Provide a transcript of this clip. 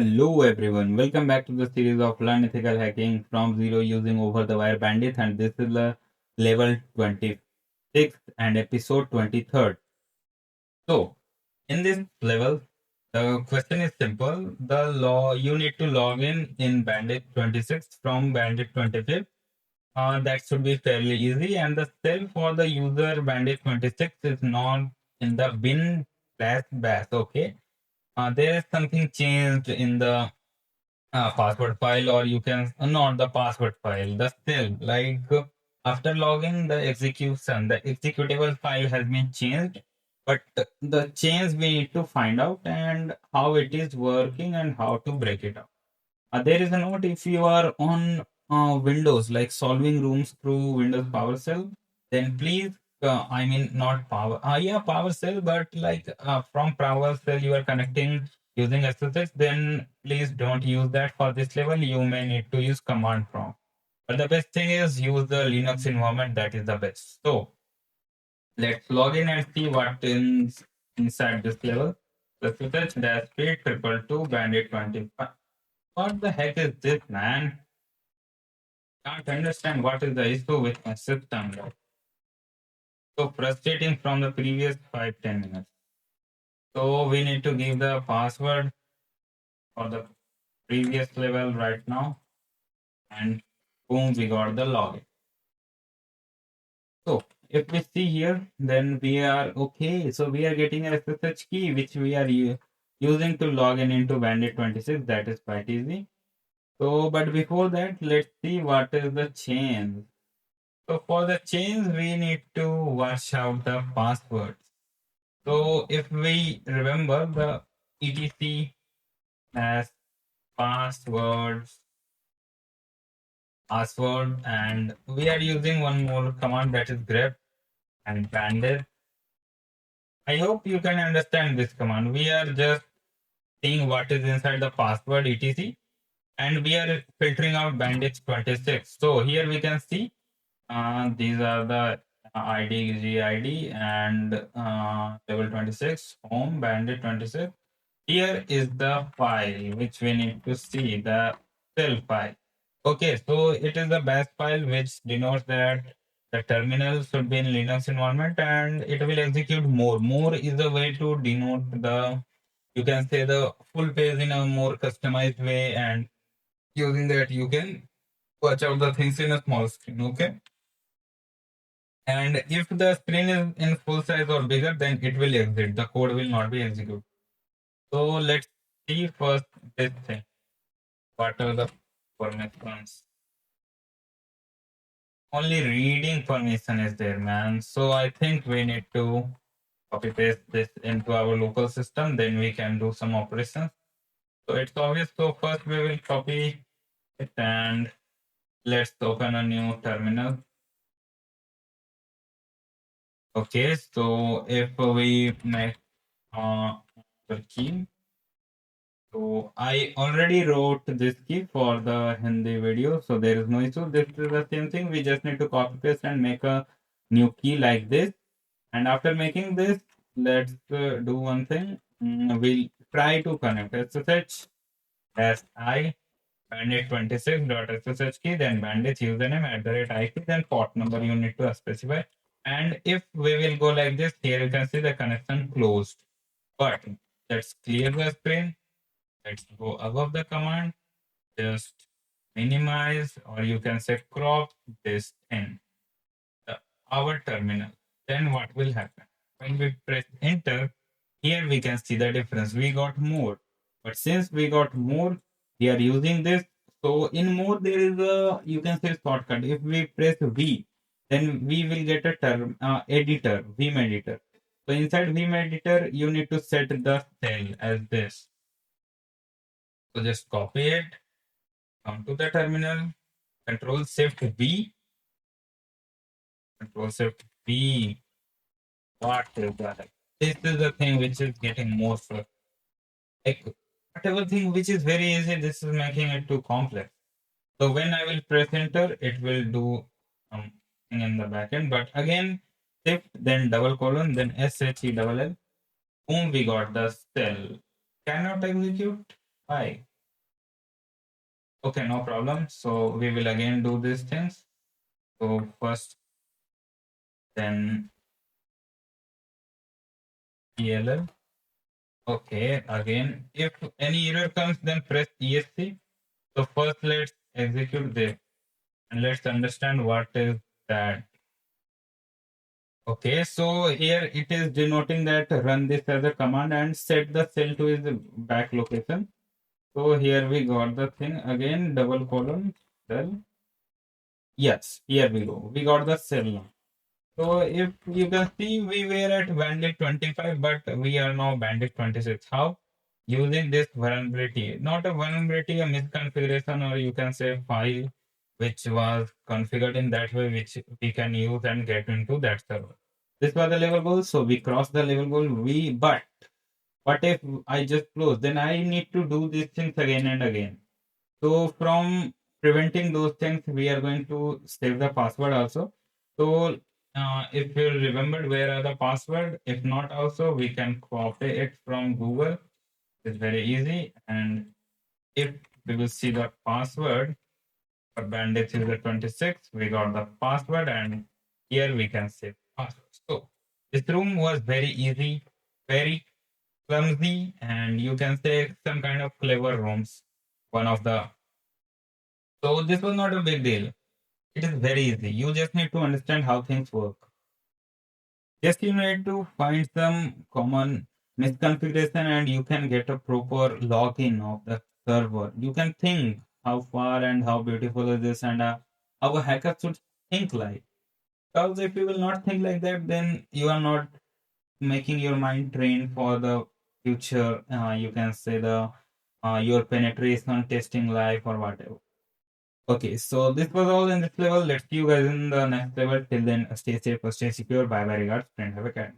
Hello everyone, welcome back to the series of Learn Ethical Hacking from Zero using OverTheWire Bandit, and this is the level 26th and episode 23rd. So, in this level, the question is simple. You need to log in Bandit 26 from Bandit 25. That should be fairly easy, and the cell for the user Bandit 26 is not in the bin/bash. Okay, there is something changed in the password file, or you can not the password file, the still after login the executable file has been changed, but the change we need to find out and how it is working and how to break it up. There is a note: if you are on Windows, like solving rooms through Windows PowerShell, then please, I mean, not yeah, PowerShell, but from PowerShell you are connecting using SSH, then please don't use that for this level. You may need to use command prompt. But the best thing is use the Linux environment, that is the best. So let's log in and see what is inside this level. SSH -p 222 bandit 25. What the heck is this, man? Can't understand what is the issue with my system. So frustrating from the previous 5-10 minutes. So we need to give the password for the previous level right now, and boom, we got the login. So if we see here, then we are okay. So we are getting a SSH key which we are using to log in into Bandit 26. That is quite easy. So, but before that, let's see what is the change. So for the chains, we need to wash out the passwords. So if we remember, the etc has password, and we are using one more command, that is grep and bandit. I hope you can understand this command. We are just seeing what is inside the password etc, and we are filtering out bandits 26. So here we can see these are the ID, GID, and level 26, home, bandit 26. Here is the file which we need to see, the cell file. Okay, so it is the bash file which denotes that the terminal should be in Linux environment and it will execute more. More is a way to denote the, you can say, the full page in a more customized way, and using that you can watch out the things in a small screen. Okay. And if the screen is in full size or bigger, then it will exit. The code will not be executed. So let's see first this thing. What are the permissions? Only reading permission is there, man. So I think we need to copy paste this into our local system. Then we can do some operations. So it's obvious. So first we will copy it and let's open a new terminal. Okay, so if we make the key, so I already wrote this key for the Hindi video, so there is no issue. This is the same thing. We just need to copy paste and make a new key like this. And after making this, let's do one thing. We'll try to connect SSH as I bandit26.ssh key, then bandit username @IK, then port number you need to specify. And if we will go like this, here you can see the connection closed. But let's clear the screen. Let's go above the command. Just minimize, or you can say crop this in our terminal. Then what will happen? When we press enter, here we can see the difference. We got more. But since we got more, we are using this. So in more, there is a, you can say, shortcut. If we press V, then we will get a term editor, Vim editor. So inside Vim editor, you need to set the cell as this. So just copy it, come to the terminal, Control Shift V, Control Shift V. What is that? This is the thing which is getting more frustrating. Like whatever thing which is very easy, this is making it too complex. So when I will press enter, it will do something in the backend. But again, shift, then double colon, then SHE double L. Boom, we got the cell. Cannot execute. Why? Okay, no problem. So we will again do these things. So first, then ELL. Okay, again, if any error comes, then press ESC. So first, let's execute this and let's understand what is that. Okay, so here it is denoting that run this as a command and set the cell to its back location. So here we got the thing again, double colon cell. Yes, here we go. We got the cell now. So if you can see, we were at bandit 25, but we are now bandit 26. How? Using this vulnerability. Not a vulnerability, a misconfiguration, or you can say file which was configured in that way, which we can use and get into that server. This was the level goal. So we crossed the level goal. But what if I just close? Then I need to do these things again and again. So from preventing those things, we are going to save the password also. So if you remembered where are the password, if not also, we can copy it from Google. It's very easy. And if we will see the password for bandage user 26, we got the password and here we can save password. So this room was very easy, very clumsy, and you can say some kind of clever rooms. One of the So this was not a big deal. It is very easy. You just need to understand how things work. Just you need to find some common misconfiguration and you can get a proper login of the server. You can think how far and how beautiful is this and how a hacker should think like. Because if you will not think like that, then you are not making your mind train for the future. You can say the your penetration testing life or whatever. Okay, so this was all in this level. Let's see you guys in the next level. Till then, stay safe, stay secure. Bye bye. Regards, friend. Have a cat.